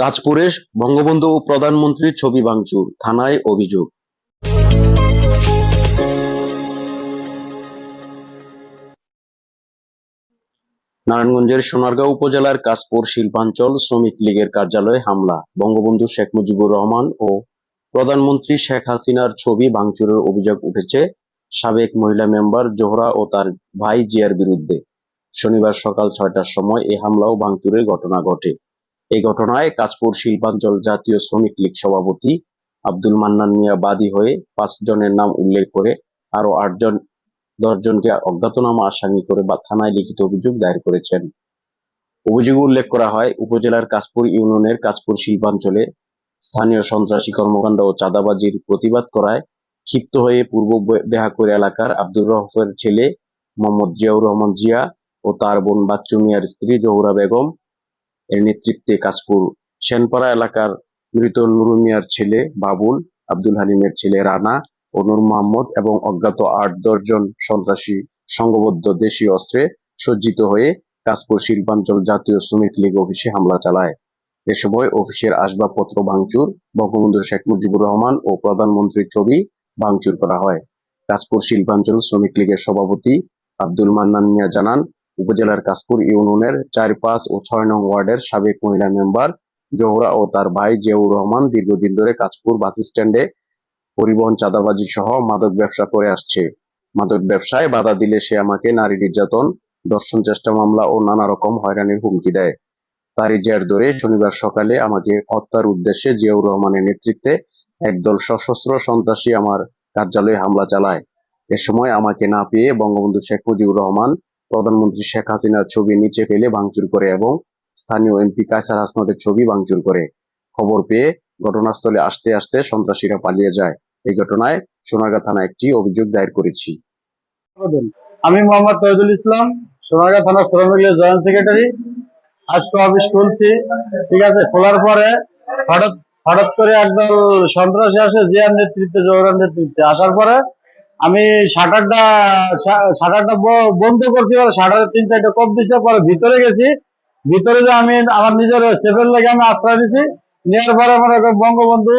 কাঁচপুরে বঙ্গবন্ধু ও প্রধানমন্ত্রীর ছবি ভাঙচুর, থানায় অভিযোগ। নারায়ণগঞ্জের সোনারগাঁও উপজেলার কাঁচপুর শিল্পাঞ্চল শ্রমিক লীগের কার্যালয়ে হামলা, বঙ্গবন্ধু শেখ মুজিবুর রহমান ও প্রধানমন্ত্রী শেখ হাসিনার ছবি ভাঙচুরের অভিযোগ উঠেছে সাবেক মহিলা মেম্বার জোহরা ও তার ভাই জিয়ার বিরুদ্ধে। শনিবার সকাল ৬টার সময় এই হামলা ও ভাঙচুরের ঘটনা ঘটে। এই ঘটনায় কাঁচপুর শিল্পাঞ্চল জাতীয় শ্রমিক লীগ সভাপতি আব্দুল মান্নান মিয়া বাদী হয়ে ৫ জনের নাম উল্লেখ করে আরো ১০ জনকে অজ্ঞাতনামা আসামি করে থানায় লিখিত অভিযোগ দায়ের করেছেন। অভিযোগে উল্লেখ করা হয়, উপজেলার কাঁচপুর ইউনিয়নের কাঁচপুর শিল্পাঞ্চলে স্থানীয় সন্ত্রাসী কর্মকাণ্ড ও চাঁদাবাজির প্রতিবাদ করায় ক্ষিপ্ত হয়ে পূর্ব বেহাকুর এলাকার আব্দুর রউফের ছেলে মোহাম্মদ জিয়াউর রহমান জিয়া ও তার বোন বাচ্চু মিয়ার স্ত্রী জহুরা বেগম এর নেতৃত্বে কাঁচপুর সেনপাড়া এলাকার মৃত নুরু মিয়ার ছেলে বাবুল, আব্দুল হালিমের ছেলে রানা ও নূর মোহাম্মদ এবং অজ্ঞাত ৮-১০ জন সন্ত্রাসী সংঘবদ্ধ দেশীয় অস্ত্রে সজ্জিত হয়ে কাঁচপুর শিল্পাঞ্চল জাতীয় শ্রমিক লীগ অফিসে হামলা চালায়। এ সময় অফিসের আসবাবপত্র ভাঙচুর, বঙ্গবন্ধু শেখ মুজিবুর রহমান ও প্রধানমন্ত্রীর ছবি ভাঙচুর করা হয়। কাঁচপুর শিল্পাঞ্চল শ্রমিক লীগের সভাপতি আব্দুল মান্নান মিয়া জানান, উপজেলার কাঁচপুর ইউনিয়নের ৪, ৫ ও ৬ নং ওয়ার্ডের সাবেক মহিলা মেম্বার জোহরা ও তার ভাই জিয়াউর রহমান দীর্ঘদিন ধরে কাঁচপুর বাস স্ট্যান্ডে পরিবহন, চাঁদাবাজি সহ মাদক ব্যবসা করে আসছে। মাদক ব্যবসায় বাধা দিলে সে আমাকে নারী নির্যাতন, ধর্ষণ চেষ্টা মামলা ও নানা রকম হয়রানির হুমকি দেয়। তারই জের ধরে শনিবার সকালে আমাকে হত্যার উদ্দেশ্যে জিয়াউর রহমানের নেতৃত্বে একদল সশস্ত্র সন্ত্রাসী আমার কার্যালয়ে হামলা চালায়। এ সময় আমাকে না পেয়ে বঙ্গবন্ধু শেখ মুজিবুর রহমান, প্রধানমন্ত্রী শেখ হাসিনার ছবি নিচে ফেলে ভাঙচুর করে এবং স্থানীয় এমপি কায়সার হাসনাতের ছবি ভাঙচুর করে। খবর পেয়ে ঘটনাস্থলে আসতে আসতে সন্ত্রাসীরা পালিয়ে যায়। এই ঘটনায় সোনারগাঁ থানায় একটি অভিযোগ দায়ের করেছি। আমি মোহাম্মদ তৌহিদুল ইসলাম, সোনারগাঁ থানা শ্রমিক লীগের জয়েন্ট সেক্রেটারি। আজকে অফিস খুলছি, ঠিক আছে। খোলার পরে হঠাৎ হঠাৎ করে একদল সন্ত্রাসী আসে জিয়ার নেতৃত্বে, জোহরার নেতৃত্বে। আসার পরে আমি শাটারটা বন্ধ করছি, শাটারের ৩-৪টা কোপ দিচ্ছে। পরে ভিতরে গেছি, ভিতরে যে আমি আমার নিজের সেফের লেগে আমি আশ্রয় দিছি। নেওয়ার পরে আমার বঙ্গবন্ধু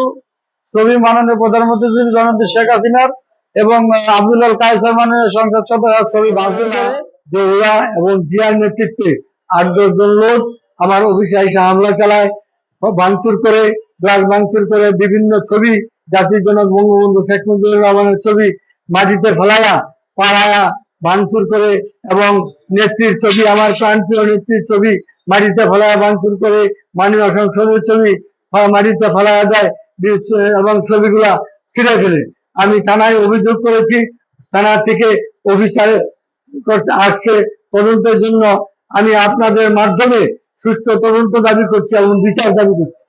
ছবি, মাননীয় প্রধানমন্ত্রী জননেত্রী শেখ হাসিনার এবং আব্দুল কায়সার মাননীয় সংসদ সদস্য ছবি ভাঙচুর করে জহুরা এবং জিয়ার নেতৃত্বে ৮-১০ জন লোক আমার অফিসে এসে হামলা চালায়, ভাঙচুর করে, গ্লাস ভাঙচুর করে, বিভিন্ন ছবি, জাতির জনক বঙ্গবন্ধু শেখ মুজিবুর রহমানের ছবি মাটিতে ফেলায়া, পাড়ায়া ভাঙচুর করে এবং নেত্রীর ছবি, আমার প্রাণপ্রিয় নেত্রীর ছবি মাটিতে ফেলায়া ভাঙচুর করে, মাননীয় সংসদের ছবি মাটিতে ফেলায়া দেয় এবং ছবিগুলা ছিঁড়ে ফেলে। আমি থানায় অভিযোগ করেছি, থানা থেকে অফিসার আসছে তদন্তের জন্য। আমি আপনাদের মাধ্যমে সুষ্ঠু তদন্ত দাবি করছি এবং বিচার দাবি করছি।